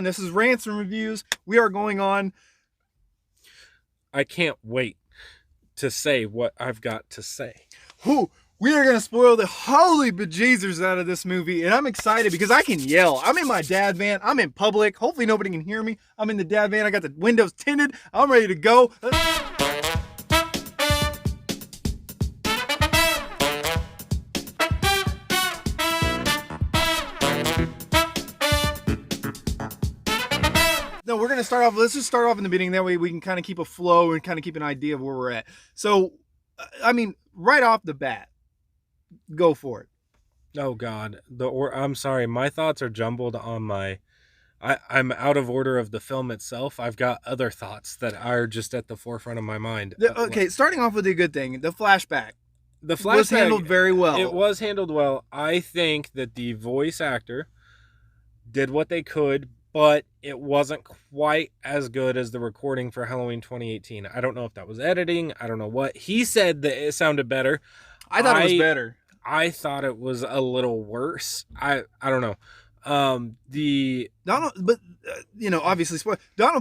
This is Rants and Reviews. We are going on. I can't wait to say what I've got to say. We are going to spoil the holy bejesus out of this movie, and I'm excited because I can yell. I'm in my dad van. I'm in public. Hopefully nobody can hear me. I'm in the dad van. I got the windows tinted. I'm ready to go. No, we're going to start off. Let's just start off in the beginning. That way we can kind of keep a flow and kind of keep an idea of where we're at. So, right off the bat, go for it. Oh God, I'm sorry. My thoughts are jumbled on my. I'm out of order of the film itself. I've got other thoughts that are just at the forefront of my mind. Okay, starting off with a good thing, the flashback. The flashback was handled very well. It was handled well. I think that the voice actor did what they could, but it wasn't quite as good as the recording for Halloween 2018. I don't know if that was editing. I don't know what. He said that it sounded better. I thought it was better. I thought it was a little worse. I don't know. Obviously, Donald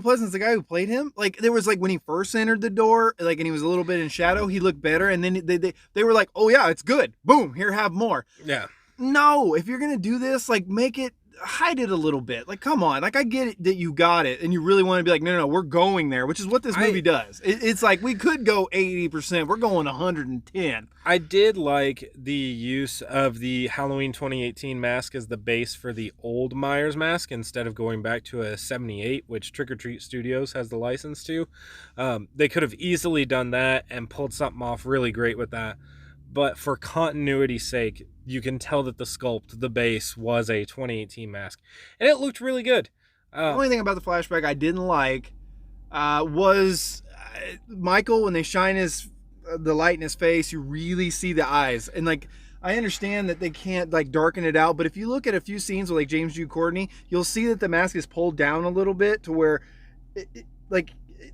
Pleasant's the guy who played him. Like, there was, like, when he first entered the door, like, and he was a little bit in shadow, he looked better, and then they were like, oh yeah, it's good, boom, here, have more. Yeah. No, if you're gonna do this, like, hide it a little bit. Like, come on. Like, I get it that you got it and you really want to be like, no, we're going there, which is what this movie does. It's like, we could go 80%. We're going 110. I did like the use of the Halloween 2018 mask as the base for the old Myers mask instead of going back to a 78, which Trick or Treat Studios has the license to. They could have easily done that and pulled something off really great with that. But for continuity's sake, you can tell that the sculpt, the base, was a 2018 mask. And it looked really good. The only thing about the flashback I didn't like was Michael, when they shine the light in his face, you really see the eyes. And, like, I understand that they can't, like, darken it out. But if you look at a few scenes with, like, James Jude Courtney, you'll see that the mask is pulled down a little bit to where,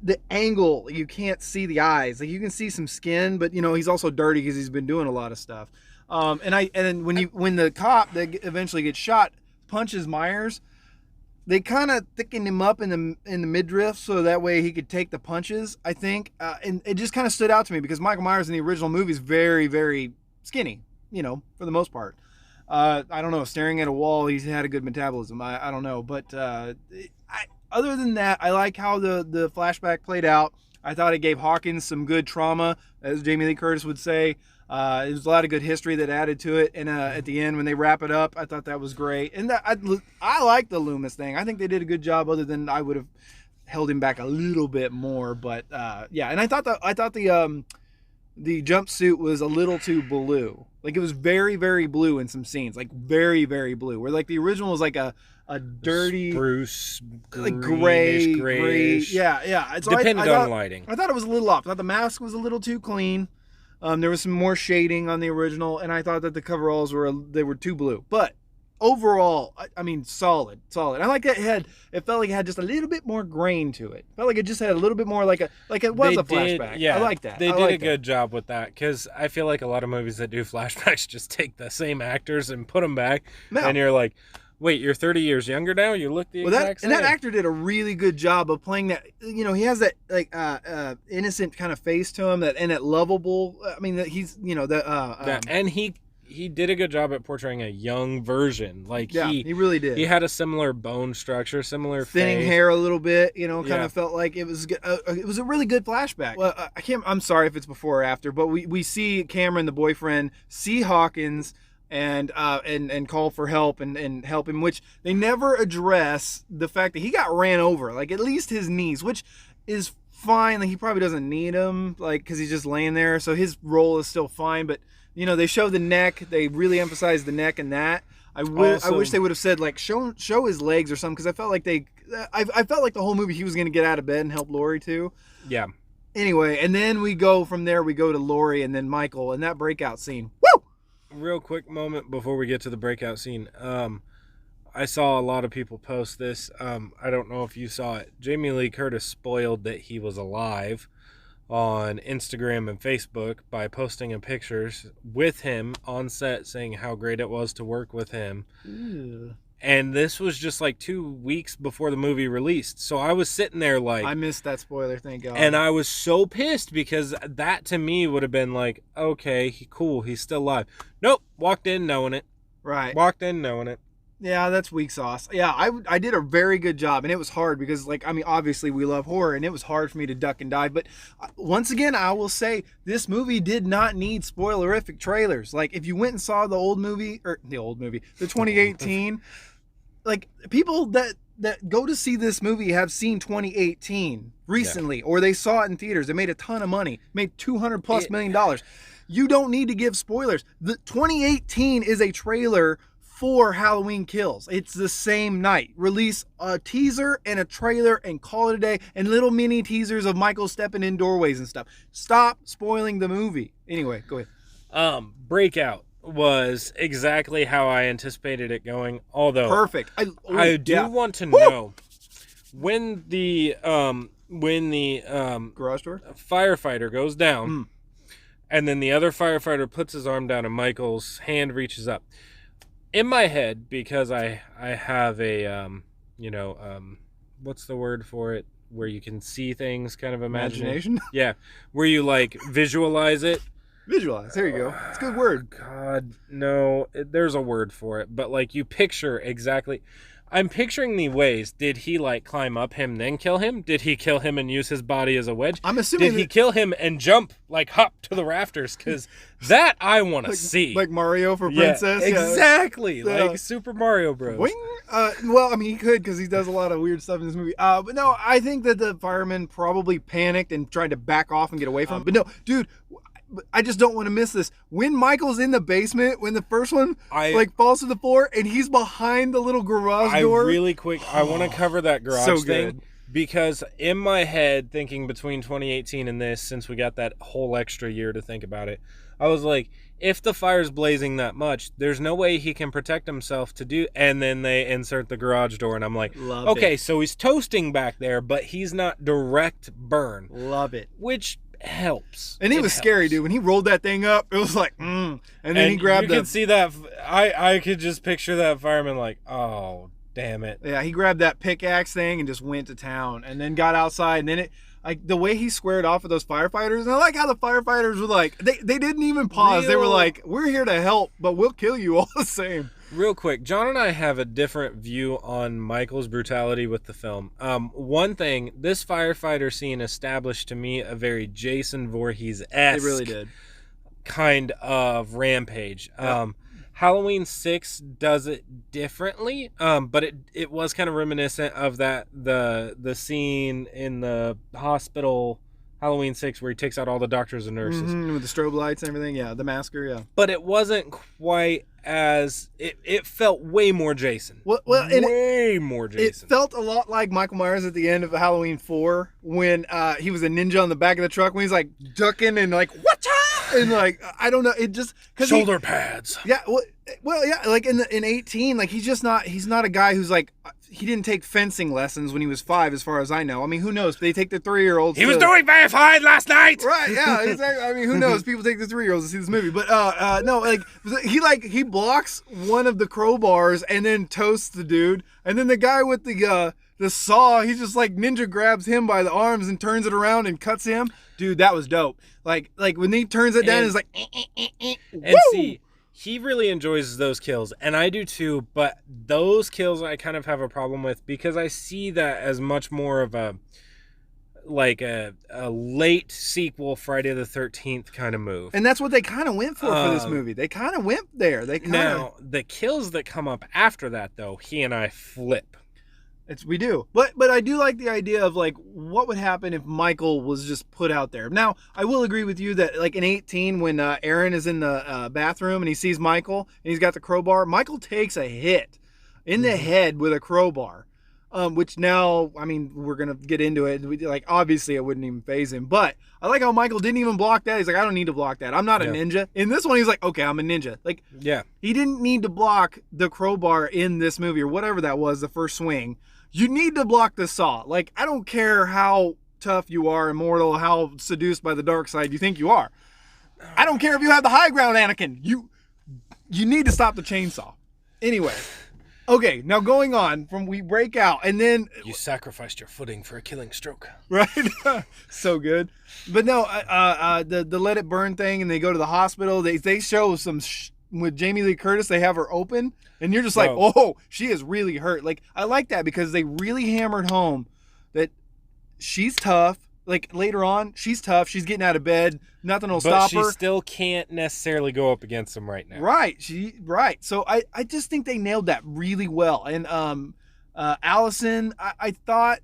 the angle, you can't see the eyes. Like, you can see some skin, but, he's also dirty because he's been doing a lot of stuff. And then when the cop that eventually gets shot punches Myers, they kind of thickened him up in the midriff so that way he could take the punches, I think. And it just kind of stood out to me because Michael Myers in the original movie is very, very skinny, for the most part. I don't know, staring at a wall, he's had a good metabolism. I don't know, but other than that, I like how the flashback played out. I thought it gave Hawkins some good trauma, as Jamie Lee Curtis would say. There's a lot of good history that added to it, and at the end when they wrap it up, I thought that was great. And I like the Loomis thing. I think they did a good job. Other than I would have held him back a little bit more, but yeah. And I thought the jumpsuit was a little too blue. Like, it was very, very blue in some scenes, like very, very blue. Where, like, the original was like a dirty spruce, like gray. Yeah. So Depended on lighting. I thought it was a little off. I thought the mask was a little too clean. There was some more shading on the original, and I thought that the coveralls were too blue. But overall, I mean, solid. I like that it felt like it had just a little bit more grain to it. Felt like it just had a little bit more like it was a flashback. Yeah, I like that. They did a good job with that, because I feel like a lot of movies that do flashbacks just take the same actors and put them back, and you're like, wait, you're 30 years younger now? You look the exact same. And that actor did a really good job of playing that. He has that, like, innocent kind of face to him, and that lovable. I mean, that he's, and he did a good job at portraying a young version. Like, yeah, he really did. He had a similar bone structure, similar thinning face. hair a little bit. Kind of felt like it was a really good flashback. Well, I'm sorry if it's before or after, but we see Cameron, the boyfriend, see Hawkins and call for help and help him, which they never address the fact that he got ran over, like, at least his knees, which is fine. Like, he probably doesn't need them, like, because he's just laying there, so his role is still fine. But they show the neck, they really emphasize the neck, and that I wish they would have said, like, show his legs or something, because I felt like I felt like the whole movie he was going to get out of bed and help Laurie too. Yeah. Anyway, and then we go to Laurie and then Michael, and that breakout scene. Woo! Real quick moment before we get to the breakout scene. I saw a lot of people post this. I don't know if you saw it. Jamie Lee Curtis spoiled that he was alive on Instagram and Facebook by posting in pictures with him on set saying how great it was to work with him. Ew. And this was just like 2 weeks before the movie released. So I was sitting there like, I missed that spoiler, thank God. and I was so pissed because that to me would have been like, okay, cool, he's still alive. Nope, walked in knowing it. Right. Walked in knowing it. Yeah, that's weak sauce. Yeah, I did a very good job, and it was hard because, like, I mean, obviously we love horror, and it was hard for me to duck and dive. But once again, I will say this movie did not need spoilerific trailers. Like, if you went and saw the 2018, like, people that go to see this movie have seen 2018 recently, or they saw it in theaters. They made a ton of money, made $200+ million. You don't need to give spoilers. The 2018 is a trailer for Halloween Kills. It's the same night. Release a teaser and a trailer and call it a day, and little mini teasers of Michael stepping in doorways and stuff. Stop spoiling the movie. Anyway, go ahead. Breakout was exactly how I anticipated it going. Although perfect. I do want to know when the garage door firefighter goes down, and then the other firefighter puts his arm down and Michael's hand reaches up. In my head, because I have a what's the word for it, where you can see things, kind of imagination. Yeah, where you like visualize it. Visualize. There you go. It's a good word. God, no, there's a word for it, but like you picture exactly. I'm picturing the ways. Did he like climb up him then kill him? Did he kill him and use his body as a wedge? I'm assuming. Did he kill him and jump, like hop to the rafters? Because that I want to see. Like Mario for Princess. Yeah, exactly. Like Super Mario Bros. Wing? Well, I mean, he could because he does a lot of weird stuff in this movie. But no, I think that the fireman probably panicked and tried to back off and get away from him. But no, dude, I just don't want to miss this. When Michael's in the basement, when the first one falls to the floor and he's behind the little garage door. Really quick, I want to cover that garage thing because in my head, thinking between 2018 and this, since we got that whole extra year to think about it, I was like, if the fire's blazing that much, there's no way he can protect himself to do. And then they insert the garage door, and I'm like, okay, so he's toasting back there, but he's not direct burn. Love it. Which helps. And it was scary, dude. When he rolled that thing up, it was like, and then he grabbed. You could see that. I could just picture that fireman like, oh, damn it. Yeah, he grabbed that pickaxe thing and just went to town, and then got outside, and then it. Like the way he squared off with those firefighters, and I like how the firefighters were like, they didn't even pause. They were like, we're here to help, but we'll kill you all the same. Real quick, John and I have a different view on Michael's brutality with the film. One thing, this firefighter scene established to me a very Jason Voorhees-esque it really did. kind of rampage. Yeah. Halloween 6 does it differently, but it was kind of reminiscent of that the scene in the hospital, Halloween 6, where he takes out all the doctors and nurses. With the strobe lights and everything, yeah, the masker, yeah. But it wasn't quite as... It felt way more Jason. More Jason. It felt a lot like Michael Myers at the end of Halloween 4 when he was a ninja on the back of the truck when he's like ducking and like, whatcha? And like, I don't know, it just... Shoulder pads. Yeah, well, yeah, like in 18, like he's not a guy who's like... He didn't take fencing lessons when he was 5, as far as I know. I mean, who knows? They take the 3-year-olds. He was doing very fine last night. Right? Yeah, exactly. I mean, who knows? People take the 3-year-olds to see this movie, but no, like he blocks one of the crowbars and then toasts the dude, and then the guy with the saw, he just like ninja grabs him by the arms and turns it around and cuts him. Dude, that was dope. Like when he turns it down, it's like. And see. He really enjoys those kills, and I do too, but those kills I kind of have a problem with because I see that as much more of a late sequel Friday the 13th kind of move. And that's what they kind of went for this movie. They kind of went there. Now, the kills that come up after that, though, he and I flip. We do. But I do like the idea of like what would happen if Michael was just put out there. Now, I will agree with you that like in 18 when Aaron is in the bathroom and he sees Michael and he's got the crowbar, Michael takes a hit in the head with a crowbar. Which now, I mean, we're going to get into it. Like, obviously, it wouldn't even faze him. But I like how Michael didn't even block that. He's like, I don't need to block that. I'm not a ninja. In this one, he's like, okay, I'm a ninja. Like, he didn't need to block the crowbar in this movie or whatever that was, the first swing. You need to block the saw. Like, I don't care how tough you are, immortal, how seduced by the dark side you think you are. I don't care if you have the high ground, Anakin. You need to stop the chainsaw. Anyway. Okay, now going on from we break out, and then You sacrificed your footing for a killing stroke. right, so good. But no, the let it burn thing, and they go to the hospital. They show some with Jamie Lee Curtis. They have her open, and you're just like, Bro. oh, she is really hurt. Like I like that because they really hammered home that she's tough. Like later on, she's tough. She's getting out of bed. Nothing will stop her. But she still can't necessarily go up against him right now. Right. So I just think they nailed that really well. And Allison, I thought,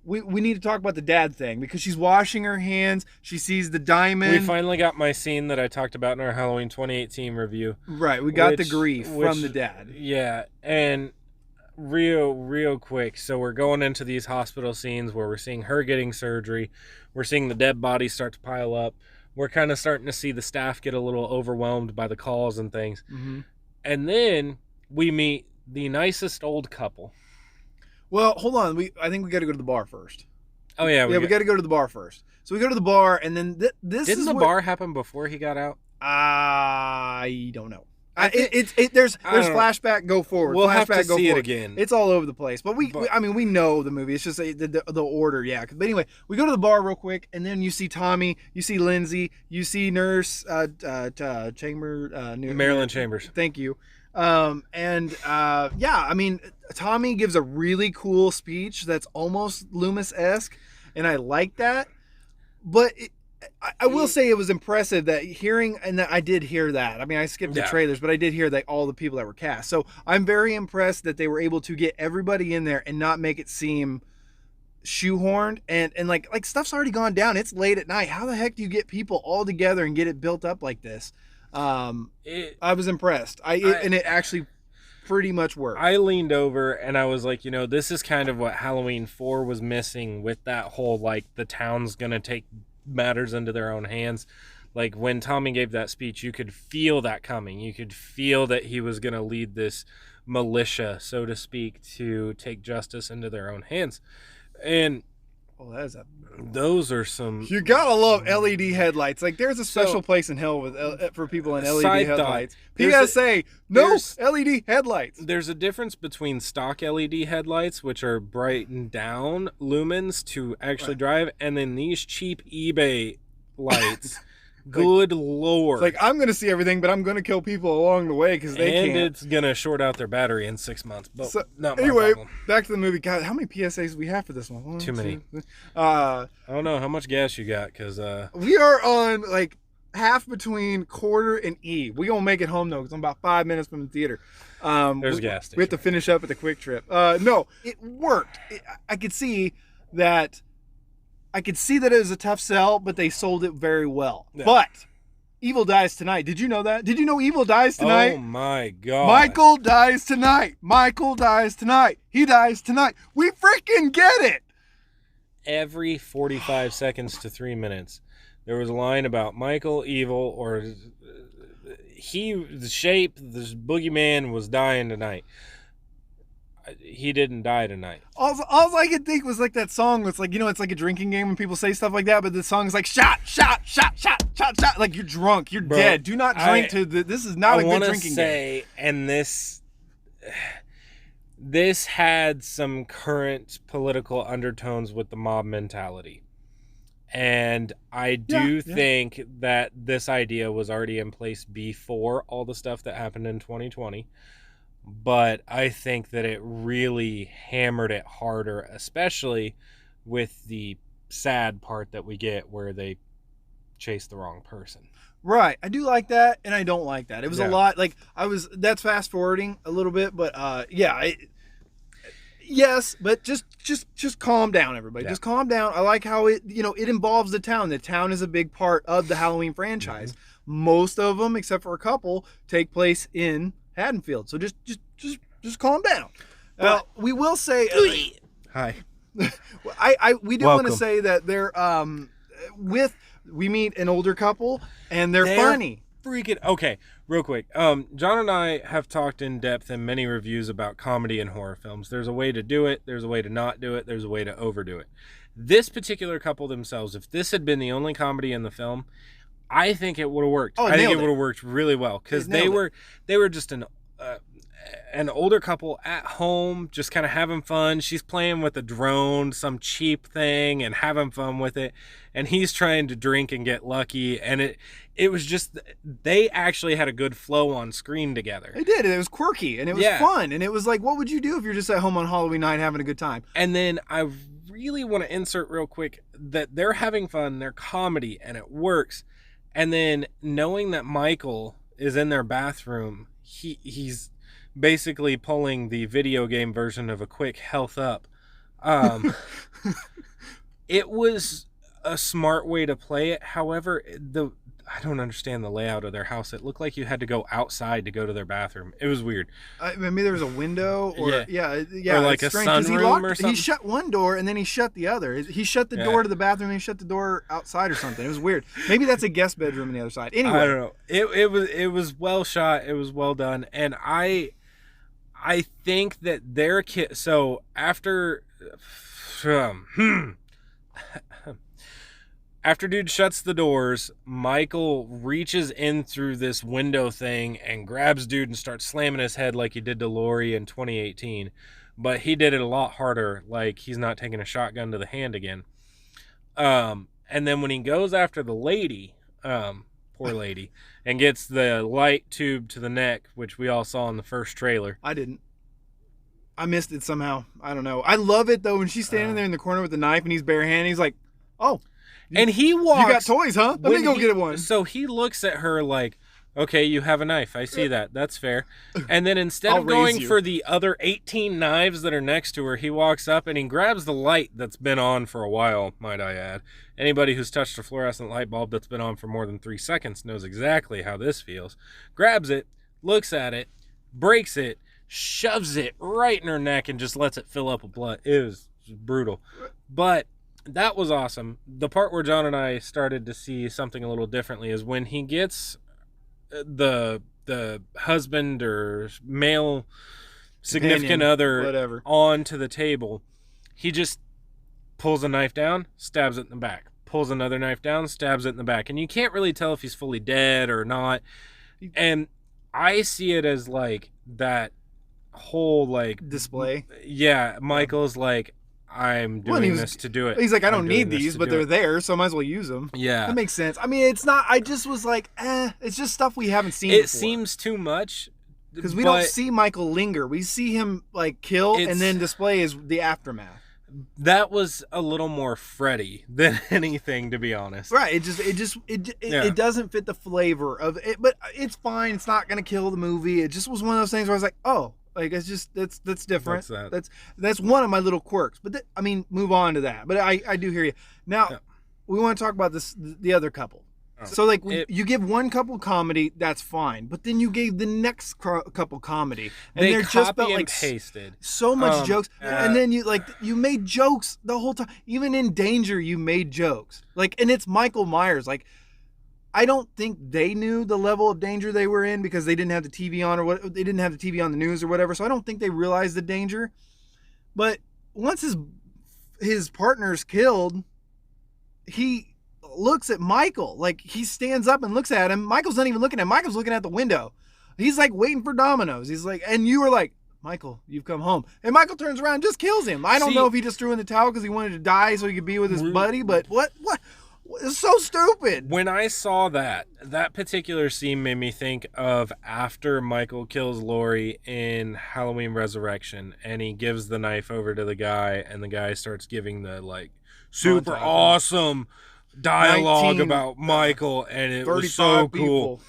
we need to talk about the dad thing because she's washing her hands. She sees the diamond. We finally got my scene that I talked about in our Halloween 2018 review. Right. We got the grief from the dad. Yeah. And real quick, so we're going into these hospital scenes where we're seeing her getting surgery, we're seeing the dead bodies start to pile up, we're kind of starting to see the staff get a little overwhelmed by the calls and things. And then we meet the nicest old couple. Well, hold on, I think we got to go to the bar first. Oh yeah, we got to go to the bar first. So we go to the bar, and then didn't the bar happen before he got out? I don't know. There's flashback, go forward. We'll flashback, have to go see forward. it again. It's all over the place, but we know the movie. It's just the order, yeah. But anyway, we go to the bar real quick, and then you see Tommy, you see Lindsay, you see Nurse Marilyn Chambers. Thank you. Yeah, I mean, Tommy gives a really cool speech that's almost Loomis-esque, and I like that. But I will say it was impressive that I did hear that. I mean, I skipped the trailers, but I did hear that all the people that were cast. So I'm very impressed that they were able to get everybody in there and not make it seem shoehorned and like stuff's already gone down. It's late at night. How the heck do you get people all together and get it built up like this? I was impressed. And it actually pretty much worked. I leaned over and I was like, this is kind of what Halloween 4 was missing with that whole, like, the town's gonna take matters into their own hands. Like when Tommy gave that speech, you could feel that coming. You could feel that he was going to lead this militia, so to speak, to take justice into their own hands. And those are some. You gotta love LED headlights. Like there's a special place in hell for people in LED headlights. PSA: no LED headlights. There's a difference between stock LED headlights, which are brightened down lumens to actually drive, and then these cheap eBay lights. Good Lord. It's like, I'm going to see everything, but I'm going to kill people along the way because they can't. And it's going to short out their battery in 6 months. But not my anyway, problem. Back to the movie. God, how many PSAs do we have for this one? One, Too many. I don't know how much gas you got because... we are on like half between quarter and E. We going to make it home though because I'm about 5 minutes from the theater. There's a gas station. We have to finish up at the Quick Trip. No, it worked. I could see that... it was a tough sell, but they sold it very well. Yeah. But Evil dies tonight. Did you know that? Did you know Evil dies tonight? Oh my God. Michael dies tonight. Michael dies tonight. He dies tonight. We freaking get it. Every 45 seconds to 3 minutes, there was a line about Michael, Evil, or the shape, this boogeyman was dying tonight. He didn't die tonight. All I could think was like that song. It's like, it's like a drinking game when people say stuff like that, but the song is like shot. Like you're drunk, you're dead. Do not drink this is not a good drinking game. And this had some current political undertones with the mob mentality. And I do think that this idea was already in place before all the stuff that happened in 2020. But I think that it really hammered it harder, especially with the sad part that we get where they chase the wrong person. Right. I do like that, and I don't like that. It was a lot. Like that's fast forwarding a little bit, but yes, but just calm down, everybody. Yeah. Just calm down. I like how it involves the town. The town is a big part of the Halloween franchise. Mm-hmm. Most of them, except for a couple, take place in Haddonfield. So just calm down. We will say hi. We do want to say that they're we meet an older couple and they're funny. Okay, real quick. John and I have talked in depth in many reviews about comedy and horror films. There's a way to do it, there's a way to not do it, there's a way to overdo it. This particular couple themselves, if this had been the only comedy in the film, I think it would have worked. I think it would have worked really well because they were just an older couple at home just kind of having fun. She's playing with a drone, some cheap thing, and having fun with it, and he's trying to drink and get lucky. And it was just, they actually had a good flow on screen together. They did. It was quirky and it was fun, and it was like, what would you do if you're just at home on Halloween night having a good time? And then I really want to insert real quick that they're having fun, they're comedy, and it works. And then knowing that Michael is in their bathroom, he's basically pulling the video game version of a quick health up. It was a smart way to play it. However, I don't understand the layout of their house. It looked like you had to go outside to go to their bathroom. It was weird. Maybe there was a window, or or like a sunroom or something. He shut one door and then he shut the other. He shut the door to the bathroom and he shut the door outside or something. It was weird. Maybe that's a guest bedroom on the other side. Anyway, I don't know. It was well shot. It was well done, and I think that their kid. So after. After dude shuts the doors, Michael reaches in through this window thing and grabs dude and starts slamming his head like he did to Lori in 2018. But he did it a lot harder, like he's not taking a shotgun to the hand again. And then when he goes after the lady, poor lady, and gets the light tube to the neck, which we all saw in the first trailer. I didn't. I missed it somehow. I don't know. I love it, though, when she's standing there in the corner with the knife and he's barehanded. He's like, oh. And he walks. You got toys, huh? Let me go get one. So he looks at her like, okay, you have a knife. I see that. That's fair. And then instead of going for the other 18 knives that are next to her, he walks up and he grabs the light that's been on for a while, might I add. Anybody who's touched a fluorescent light bulb that's been on for more than 3 seconds knows exactly how this feels. Grabs it, looks at it, breaks it, shoves it right in her neck and just lets it fill up with blood. It was brutal. But that was awesome. The part where John and I started to see something a little differently is when he gets the husband or male significant other onto the table, he just pulls a knife down, stabs it in the back. Pulls another knife down, stabs it in the back. And you can't really tell if he's fully dead or not. And I see it as like that whole like display. Yeah, Michael's like, I'm doing this to do it. He's like, I don't need these, but they're there, so I might as well use them. Yeah. That makes sense. I mean, it's not, I just was like, it's just stuff we haven't seen It seems too much. Because we don't see Michael linger. We see him like kill and then display is the aftermath. That was a little more Freddy than anything, to be honest. Right. It doesn't fit the flavor of it, but it's fine. It's not going to kill the movie. It just was one of those things where I was like, oh, like it's just that's different. That's one of my little quirks. But I mean, move on to that. But I do hear you. Now, we want to talk about the other couple. Oh. So like you give one couple comedy, that's fine. But then you gave the next couple comedy, and they're just about like pasted so much jokes. And then you made jokes the whole time. Even in Danger, you made jokes. Like, and it's Michael Myers. Like, I don't think they knew the level of danger they were in because they didn't have the TV on they didn't have the TV on the news or whatever. So I don't think they realized the danger. But once his partner's killed, he looks at Michael. Like, he stands up and looks at him. Michael's not even looking at him. Michael's looking at the window. He's like waiting for dominoes. He's like, and you were like, Michael, you've come home. And Michael turns around and just kills him. I don't know if he just threw in the towel because he wanted to die so he could be with his buddy, but what? It's so stupid. When I saw that particular scene made me think of after Michael kills Lori in Halloween Resurrection and he gives the knife over to the guy and the guy starts giving the like super awesome dialogue about Michael, and it was so cool.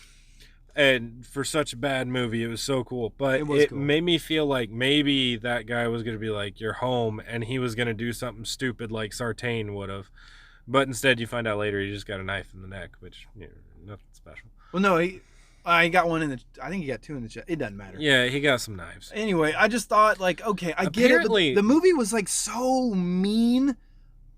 And for such a bad movie, it was so cool. But it made me feel like maybe that guy was going to be like, you're home, and he was going to do something stupid like Sartain would have. But instead, you find out later he just got a knife in the neck, which, nothing special. Well, no, he got one in the... I think he got two in the chest. It doesn't matter. Yeah, he got some knives. Anyway, I just thought, like, okay, I get it. But the movie was, like, so mean,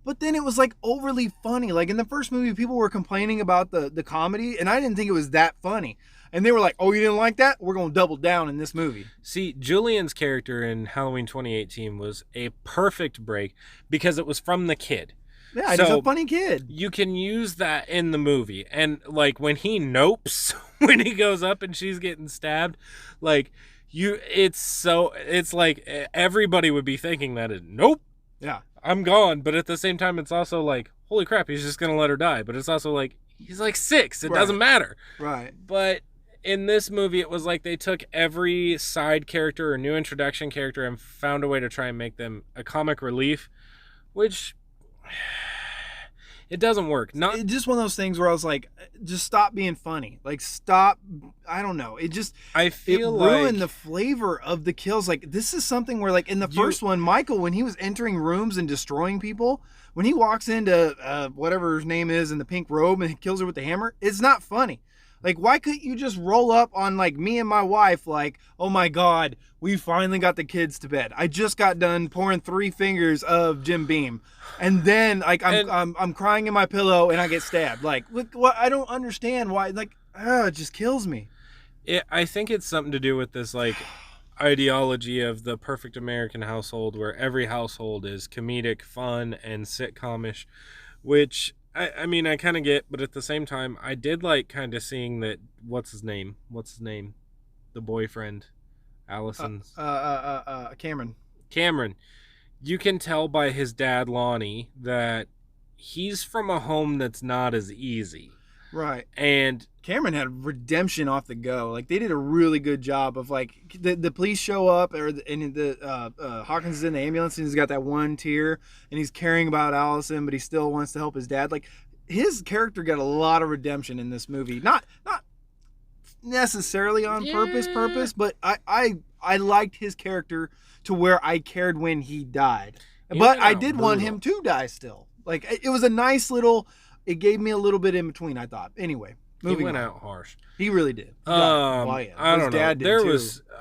but then it was, like, overly funny. Like, in the first movie, people were complaining about the comedy, and I didn't think it was that funny. And they were like, oh, you didn't like that? We're going to double down in this movie. See, Julian's character in Halloween 2018 was a perfect break because it was from the kid. Yeah, he's a funny kid. You can use that in the movie. And, like, when he nopes, when he goes up and she's getting stabbed, like, it's like everybody would be thinking that nope, Yeah. I'm gone. But at the same time, it's also like, holy crap, he's just gonna let her die. But it's also like, he's like 6. It doesn't matter. Right. But in this movie, it was like they took every side character or new introduction character and found a way to try and make them a comic relief, which it doesn't work. It's just one of those things where I was like, just stop being funny. Like, stop. I don't know. It ruined the flavor of the kills. Like, this is something where, like, in the first one, Michael, when he was entering rooms and destroying people, when he walks into whatever his name is in the pink robe and he kills her with the hammer, it's not funny. Like, why couldn't you just roll up on, like, me and my wife, like, oh my God, we finally got the kids to bed. I just got done pouring 3 fingers of Jim Beam. And then, like, I'm crying in my pillow and I get stabbed. Like, what? I don't understand why. Like, it just kills me. I think it's something to do with this, like, ideology of the perfect American household where every household is comedic, fun, and sitcomish, which... I mean, I kind of get, but at the same time, I did like kind of seeing that. What's his name? The boyfriend, Allison's. Cameron. You can tell by his dad, Lonnie, that he's from a home that's not as easy. Right. And Cameron had redemption off the go. Like, they did a really good job of, like, the police show up, Hawkins is in the ambulance and he's got that one tear and he's caring about Allison, but he still wants to help his dad. Like, his character got a lot of redemption in this movie. Not necessarily on purpose, but I liked his character to where I cared when he died. But I did want him to die still. Like, it was a nice little... It gave me a little bit in between, I thought. Anyway, he went out harsh. He really did. I don't know.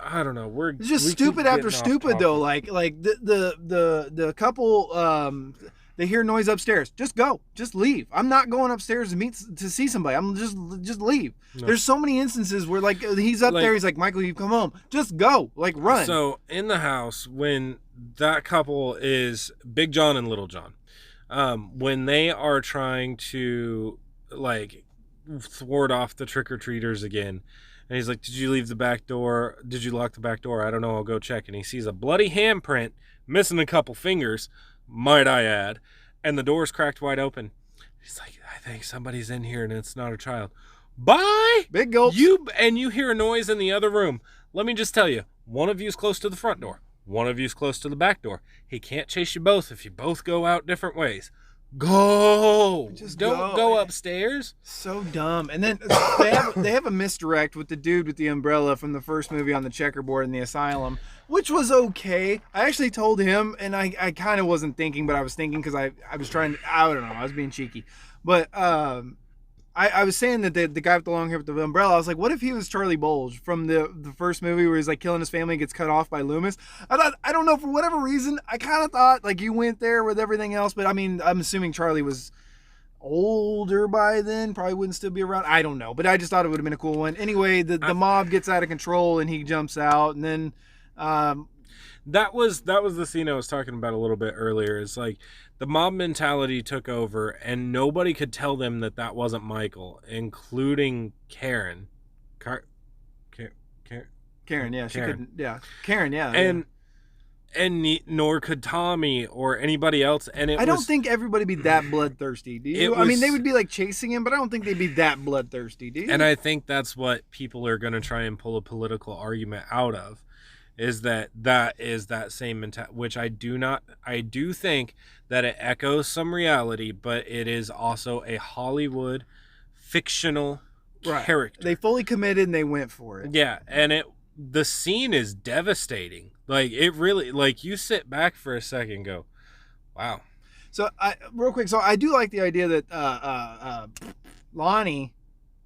I don't know. It's just stupid after stupid though. Like the couple, they hear noise upstairs. Just go. Just leave. I'm not going upstairs to see somebody. I'm just leave. No. There's so many instances where, like, he's up there. He's like, Michael, you come home. Just go. Like, run. So in the house, when that couple is Big John and Little John. When they are trying to, like, thwart off the trick-or-treaters again, and he's like, did you leave the back door? Did you lock the back door? I don't know, I'll go check. And he sees a bloody handprint, missing a couple fingers, might I add, and the door's cracked wide open. He's like, I think somebody's in here and it's not a child. Bye! Big gulp. You hear a noise in the other room. Let me just tell you, one of you's close to the front door. One of you's close to the back door. He can't chase you both if you both go out different ways. Go! Just don't go upstairs. So dumb. And then they have a misdirect with the dude with the umbrella from the first movie on the checkerboard in the asylum, which was okay. I actually told him, and I kind of wasn't thinking, but I was thinking because I was trying to, I don't know, I was being cheeky. But I was saying that the guy with the long hair with the umbrella, I was like, what if he was Charlie Bulge from the first movie where he's like killing his family and gets cut off by Loomis? I don't know, for whatever reason, I kind of thought like you went there with everything else, but I mean, I'm assuming Charlie was older by then, probably wouldn't still be around. I don't know, but I just thought it would have been a cool one. Anyway, the mob gets out of control and he jumps out, and then that was the scene I was talking about a little bit earlier. It's like the mob mentality took over, and nobody could tell them that wasn't Michael, including Karen. Karen, yeah, she couldn't. Yeah, Karen, yeah, and nor could Tommy or anybody else. And I don't think everybody be that bloodthirsty. Do you? I mean, they would be like chasing him, but I don't think they'd be that bloodthirsty. Do you? And I think that's what people are going to try and pull a political argument out of. Is that is that same mentality, which I do think that it echoes some reality, but it is also a Hollywood fictional character. They fully committed and they went for it. Yeah, and the scene is devastating. Like, it really, like, you sit back for a second and go, wow. So real quick, so I do like the idea that Lonnie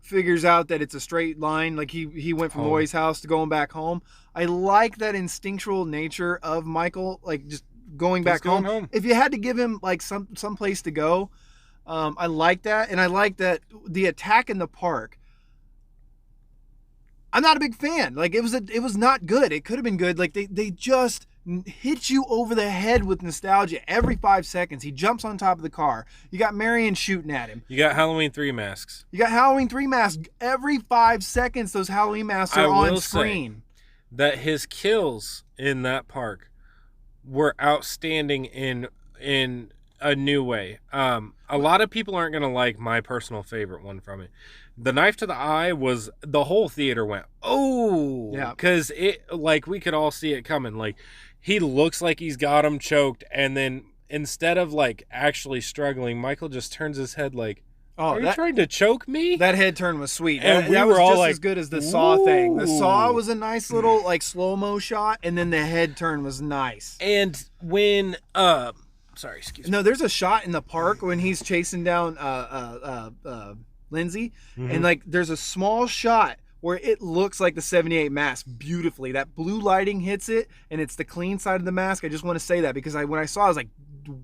figures out that it's a straight line, like he went from Roy's house to going back home. I like that instinctual nature of Michael, like just going back home. If you had to give him like some place to go, I like that. And I like that the attack in the park, I'm not a big fan. Like, it was not good. It could have been good. Like, they just hit you over the head with nostalgia every 5 seconds. He jumps on top of the car. You got Marion shooting at him. You got Halloween 3 masks. Every 5 seconds, those Halloween masks are on screen. that his kills in that park were outstanding in a new way. A lot of people aren't going to like my personal favorite one from it. The knife to the eye was, the whole theater went, oh, Yeah. because it, like, we could all see it coming. Like, he looks like he's got him choked, and then instead of like actually struggling, Michael just turns his head like, Oh, are you trying to choke me? That head turn was sweet. And that we that were was all just like, as good as the Saw thing. The Saw "Ooh." was a nice little like slow-mo shot, and then the head turn was nice. And when sorry, excuse me. No, there's a shot in the park when he's chasing down Lindsay, and like there's a small shot where it looks like the 78 mask beautifully. That blue lighting hits it, and it's the clean side of the mask. I just want to say that because when I saw it, I was like,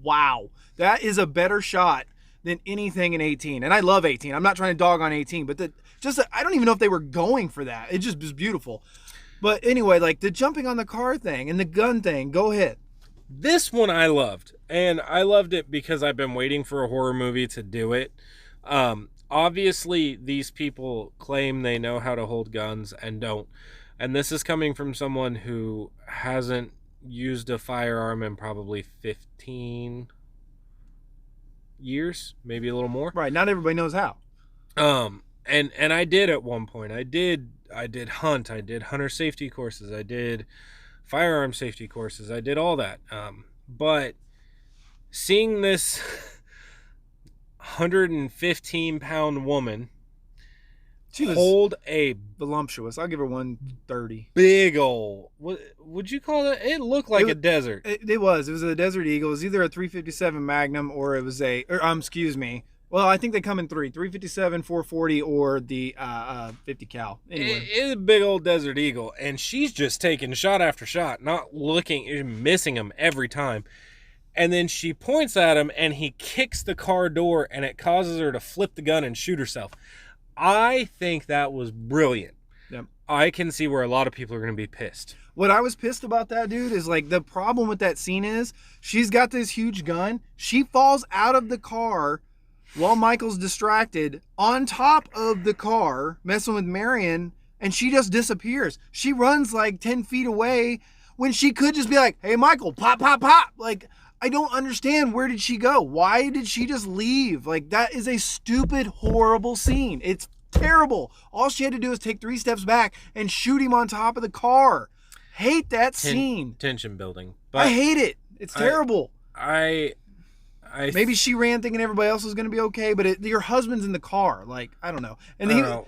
wow, that is a better shot than anything in 18. And I love 18. I'm not trying to dog on 18, but I don't even know if they were going for that. It just was beautiful. But anyway, like the jumping on the car thing and the gun thing, go ahead. This one I loved, and I loved it because I've been waiting for a horror movie to do it. Obviously, these people claim they know how to hold guns and don't. And this is coming from someone who hasn't used a firearm in probably 15 years, maybe a little more. Right. Not everybody knows how. And I did at one point. I did hunt. I did hunter safety courses. I did firearm safety courses. I did all that. But seeing this 115-pound woman She was hold a voluptuous. I'll give her 130. big old, what would you call it? It looked like a desert. It was a Desert Eagle. It was either a 357 Magnum or it was excuse me. Well, I think they come in 357, 440, or the 50 cal. Anyway. It's a big old Desert Eagle, and she's just taking shot after shot, not looking, missing him every time. And then she points at him, and he kicks the car door, and it causes her to flip the gun and shoot herself. I think that was brilliant. Yep. I can see where a lot of people are going to be pissed. What I was pissed about that, dude, is like the problem with that scene is she's got this huge gun. She falls out of the car while Michael's distracted on top of the car messing with Marion, and she just disappears. She runs like 10 feet away when she could just be like, hey, Michael, pop, pop, pop. Like, I don't understand. Where did she go? Why did she just leave? Like, that is a stupid, horrible scene. It's terrible. All she had to do was take 3 steps back and shoot him on top of the car. Hate that scene. Tension building. But I hate it. It's terrible. Maybe she ran thinking everybody else was going to be okay, but your husband's in the car. Like, I don't know. And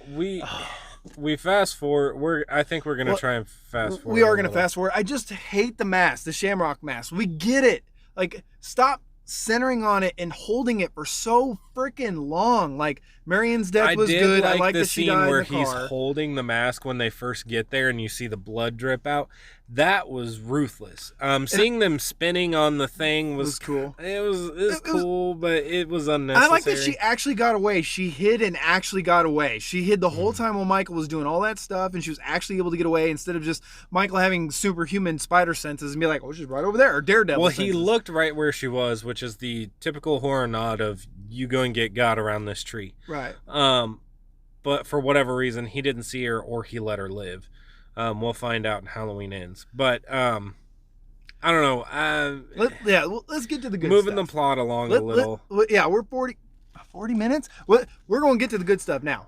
we fast forward. I think we're going to try and fast forward. We are going to fast forward. I just hate the mask, the Shamrock mask. We get it. Like, stop centering on it and holding it for so freaking long. Like, Marion's death was good. I like the that she scene died where in the he's car. holding the mask when they first get there and you see the blood drip out. That was ruthless. Seeing them spinning on the thing was cool. It was cool, but it was unnecessary. I like that she actually got away. She hid and actually got away. She hid the whole time while Michael was doing all that stuff, and she was actually able to get away instead of just Michael having superhuman spider senses and be like, oh, she's right over there, or Daredevil Well, senses. he looked right where she was, which is the typical horror nod of you go and get God around this tree. Right. But for whatever reason, he didn't see her or he let her live. We'll find out in Halloween Ends. But I don't know. Let's get to the good moving stuff. the plot along a little. We're 40 minutes. We're going to get to the good stuff now.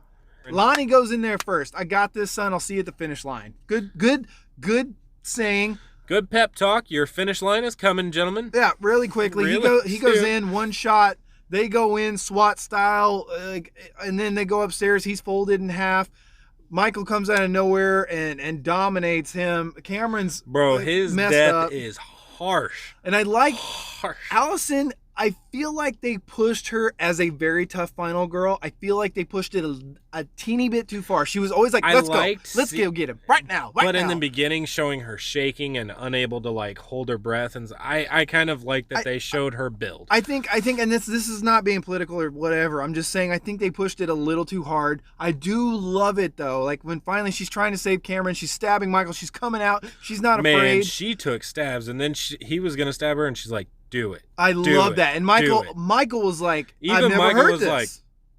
Lonnie goes in there first. I got this, son. I'll see you at the finish line. Good saying. Good pep talk. Your finish line is coming, gentlemen. Yeah, really quickly. He goes in, one shot. They go in SWAT style, and then they go upstairs. He's folded in half. Michael comes out of nowhere and dominates him. Cameron's his messed death up. is harsh. And I like Harsh. Allison. I feel like they pushed her as a very tough final girl. I feel like they pushed it a teeny bit too far. She was always like, let's go. Let's go get him right now. But in the beginning, showing her shaking and unable to like hold her breath, and I kind of like that they showed her build. I think, and this is not being political or whatever. I'm just saying I think they pushed it a little too hard. I do love it though. Like when finally she's trying to save Cameron, she's stabbing Michael. She's coming out. She's not afraid. Man, she took stabs, and then he was gonna stab her, and she's like, do it. I love that. And Michael was like, even I've never Michael heard was this. like,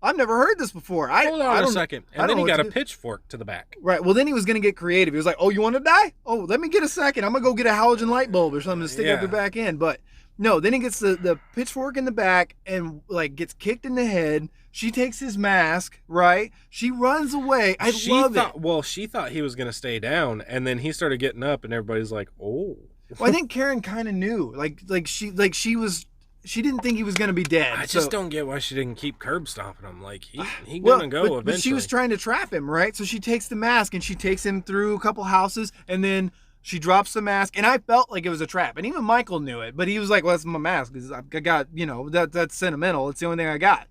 I've never heard this before. Hold on I a don't, second. I And don't then know he what got to a do. pitchfork to the back. Right. Well, then he was going to get creative. He was like, "Oh, you want to die? Oh, let me get a second. I'm going to go get a halogen light bulb or something to stick up your back end." But no, then he gets the pitchfork in the back and like gets kicked in the head. She takes his mask, right? She runs away. I love it. Well, she thought he was going to stay down, and then he started getting up, and everybody's like, "Oh." Well, I think Karen kind of knew. She didn't think he was going to be dead. I just don't get why she didn't keep curb stomping him. Like he Well, gonna go eventually. but she was trying to trap him, right? So she takes the mask and she takes him through a couple houses, and then she drops the mask. And I felt like it was a trap, and even Michael knew it. But he was like, "Well, that's my mask. I got, that's sentimental. It's the only thing I got."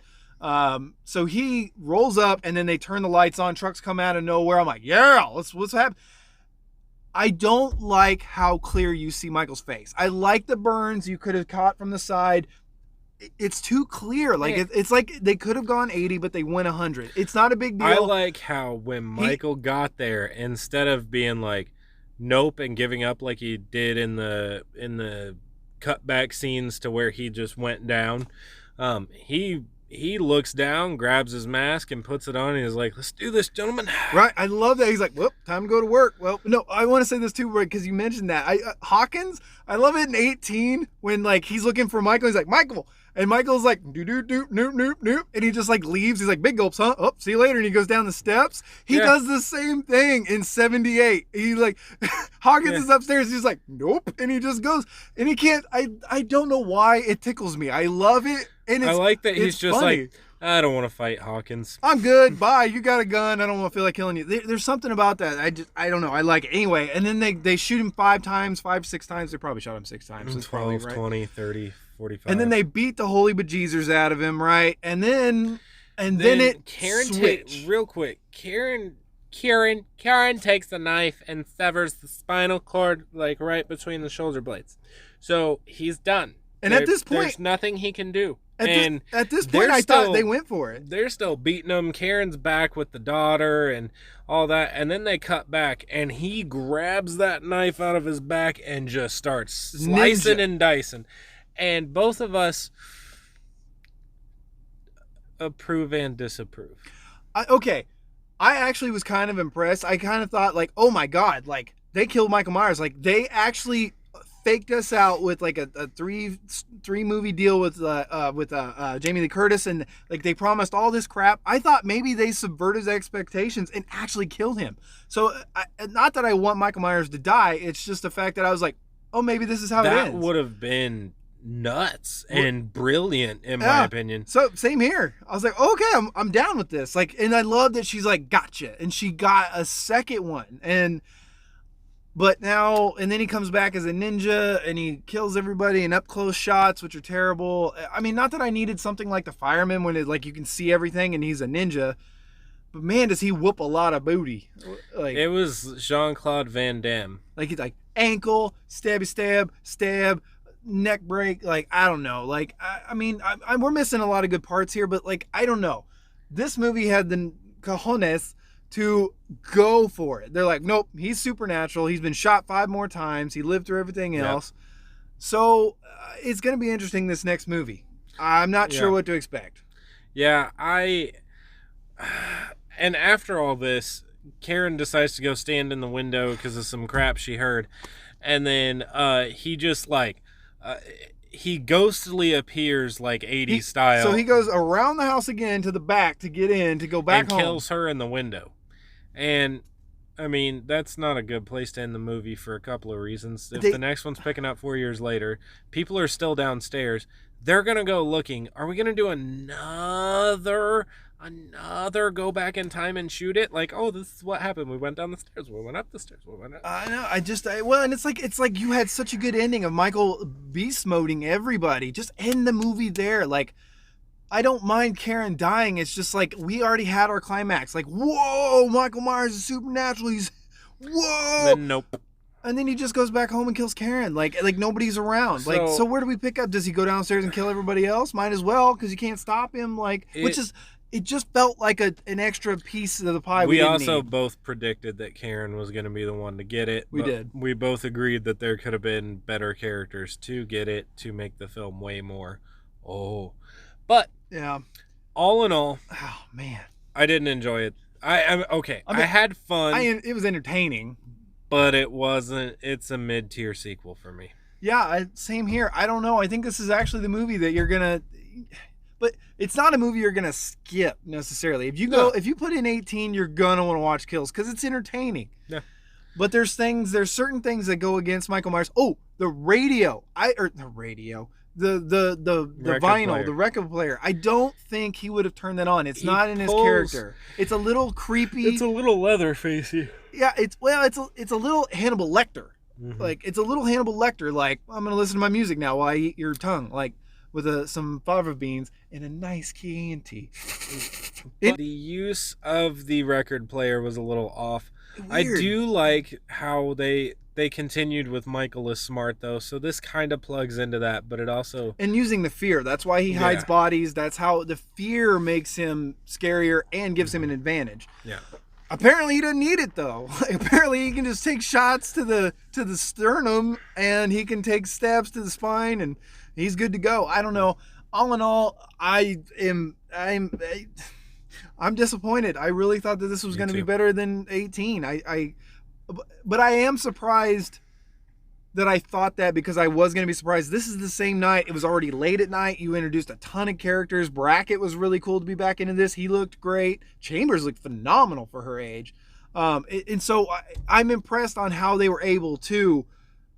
So he rolls up, and then they turn the lights on. Trucks come out of nowhere. I'm like, "Yeah, what's happening?" I don't like how clear you see Michael's face. I like the burns you could have caught from the side. It's too clear. Like it's like they could have gone 80, but they went 100. It's not a big deal. I like how when Michael got there, instead of being like, "Nope," and giving up like he did in the cutback scenes to where he just went down, he looks down, grabs his mask, and puts it on, and he's like, "Let's do this, gentlemen." Right. I love that. He's like, "Well, time to go to work." Well, no, I want to say this too, because you mentioned that. Hawkins, I love it in 18 when like he's looking for Michael. He's like, "Michael." And Michael's like, "Doo doo doo noop noop noop," and he just like leaves. He's like, "Big gulps, huh? Oh, see you later." And he goes down the steps. He does the same thing in 78. He like Hawkins is upstairs. He's like, "Nope," and he just goes, and he can't. I don't know why it tickles me. I love it, and I like that he's just funny. like, "I don't want to fight Hawkins. I'm good. Bye. You got a gun. I don't want to feel like killing you." There's something about that. I don't know. I like it. Anyway, and then they shoot him 5 times, 6 times. They probably shot him 6 times. 12, probably, right? 20, 30, 45. And then they beat the holy bejeezers out of him, right? And then it Karen switched. real quick. Karen takes the knife and severs the spinal cord like right between the shoulder blades. So he's done. And at this point, there's nothing he can do. At this point, I thought they went for it. They're still beating him. Karen's back with the daughter and all that. And then they cut back, and he grabs that knife out of his back and just starts slicing and dicing. And both of us approve and disapprove. Okay. I actually was kind of impressed. I kind of thought, like, oh my God, like, they killed Michael Myers. Like, they actually faked us out with like a three movie deal with Jamie Lee Curtis, and like they promised all this crap. I thought maybe they subverted his expectations and actually killed him. So not that I want Michael Myers to die, it's just the fact that I was like, oh, maybe this is how it ends. That would have been nuts and brilliant in my opinion. So same here. I was like, okay, I'm down with this. Like, and I love that she's like, gotcha, and she got a second one. But now, and then he comes back as a ninja and he kills everybody in up close shots, which are terrible. I mean, not that I needed something like the fireman when like you can see everything and he's a ninja, but man, does he whoop a lot of booty. Like, it was Jean-Claude Van Damme. Like he's like ankle, stab, neck break. Like, I don't know. Like, I mean, we're missing a lot of good parts here, but like, I don't know. This movie had the cojones to go for it. They're like, nope, he's supernatural. He's been shot 5 more times. He lived through everything else. Yep. So it's going to be interesting, this next movie. I'm not sure what to expect. Yeah, and after all this, Karen decides to go stand in the window because of some crap she heard. And then he just like, he ghostly appears like 80s style. So he goes around the house again to the back to get in, to go back home. And kills her in the window. And, I mean, that's not a good place to end the movie for a couple of reasons. If the next one's picking up 4 years later, people are still downstairs. They're going to go looking. Are we going to do another go back in time and shoot it? Like, oh, this is what happened. We went down the stairs. We went up the stairs. We went up. I know. And it's like you had such a good ending of Michael beast moding everybody. Just end the movie there. Like, I don't mind Karen dying. It's just like we already had our climax. Like, whoa, Michael Myers is supernatural. He's whoa. Then nope. And then he just goes back home and kills Karen. Like nobody's around. So where do we pick up? Does he go downstairs and kill everybody else? Might as well, because you can't stop him. Like, it just felt like an extra piece of the pie. We also both predicted that Karen was going to be the one to get it. We did. We both agreed that there could have been better characters to get it, to make the film way more. But yeah, All in all, oh man, I didn't enjoy it. I'm okay. I mean, I had fun, it was entertaining, but it wasn't. It's a mid-tier sequel for me. Yeah, same here. I don't know. I think this is actually the movie that you're gonna, but it's not a movie you're gonna skip necessarily. If you put in 18, you're gonna want to watch Kills because it's entertaining. Yeah. But there's certain things that go against Michael Myers. Oh, the radio. The vinyl, player. the record player. I don't think he would have turned that on. It's not in his character. It's a little creepy. It's a little Leatherfacey. Yeah, it's a little Hannibal Lecter. Mm-hmm. Like it's a little Hannibal Lecter. Like I'm gonna listen to my music now while I eat your tongue. Like with some fava beans and a nice Chianti. The use of the record player was a little off. Weird. I do like how they continued with Michael is smart though, so this kind of plugs into that, but it also and using the fear. That's why he hides bodies. That's how the fear makes him scarier and gives him an advantage. Yeah. Apparently he doesn't need it though. Apparently he can just take shots to the sternum and he can take stabs to the spine and he's good to go. I don't know. All in all, I'm disappointed. I really thought that this was going to be better than 18. But I am surprised that I thought that because I was going to be surprised. This is the same night. It was already late at night. You introduced a ton of characters. Brackett was really cool to be back into this. He looked great. Chambers looked phenomenal for her age. And so I'm impressed on how they were able to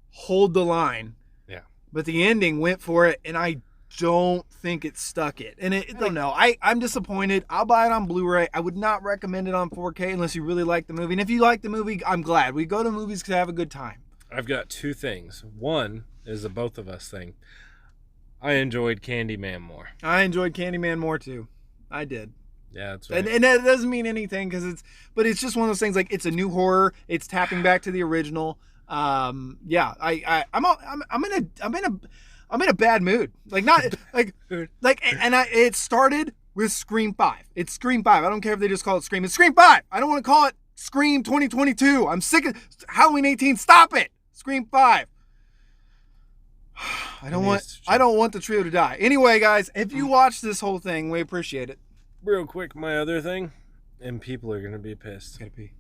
hold the line. Yeah. But the ending went for it, and I don't think it stuck it. And I don't know. I'm disappointed. I'll buy it on Blu-ray. I would not recommend it on 4K unless you really like the movie. And if you like the movie, I'm glad. We go to movies to have a good time. I've got two things. One is a both of us thing. I enjoyed Candyman more. I enjoyed Candyman more too. I did. Yeah, that's right. And that doesn't mean anything because it's just one of those things. Like it's a new horror. It's tapping back to the original. Yeah. I'm in a bad mood. Like not like and it started with Scream 5. It's Scream 5. I don't care if they just call it Scream. It's Scream 5. I don't want to call it Scream 2022. I'm sick of Halloween 18. Stop it. Scream 5. I don't want the trio to die. Anyway, guys, if you watch this whole thing, we appreciate it. Real quick, my other thing, and people are going to be pissed. Gotta pee.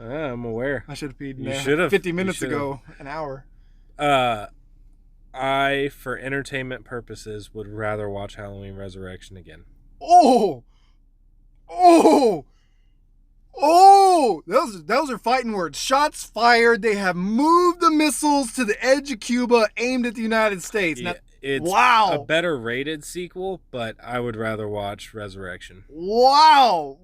I'm aware. I should have peed. You should have. 50 minutes ago, an hour. I, for entertainment purposes, would rather watch Halloween Resurrection again. Oh, those are fighting words. Shots fired. They have moved the missiles to the edge of Cuba, aimed at the United States. Yeah, now, it's wow. a better rated sequel, but I would rather watch Resurrection. Wow.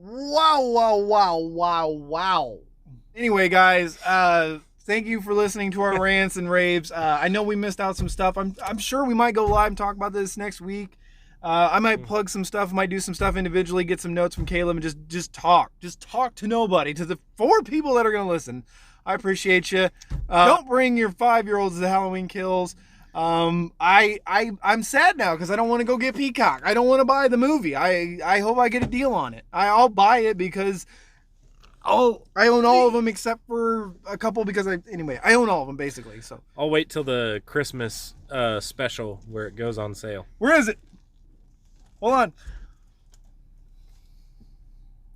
Anyway, guys, thank you for listening to our rants and raves. I know we missed out some stuff. I'm sure we might go live and talk about this next week. I might plug some stuff, might do some stuff individually, get some notes from Caleb, and just talk to nobody, to the 4 people that are going to listen. I appreciate you. Don't bring your 5-year-olds to the Halloween Kills. I'm sad now because I don't want to go get Peacock. I don't want to buy the movie. I hope I get a deal on it. I'll buy it because I own all of them except for a couple because I own all of them basically. So I'll wait till the Christmas special where it goes on sale. Where is it? Hold on.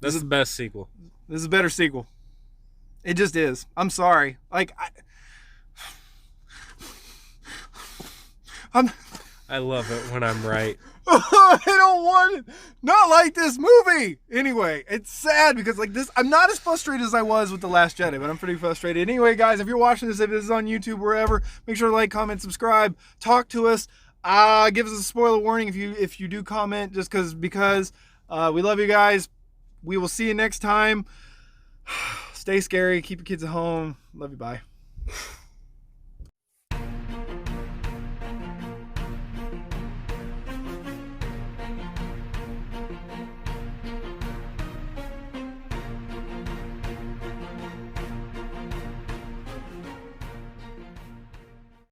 This is the best sequel. This is a better sequel. It just is. I'm sorry. Like I love it when I'm right. I don't want it. Not like this movie. Anyway, it's sad because like this, I'm not as frustrated as I was with The Last Jedi, but I'm pretty frustrated. Anyway, guys, if you're watching this, if this is on YouTube, wherever, make sure to like, comment, subscribe, talk to us. Give us a spoiler warning if you do comment, just because we love you guys. We will see you next time. Stay scary. Keep your kids at home. Love you. Bye.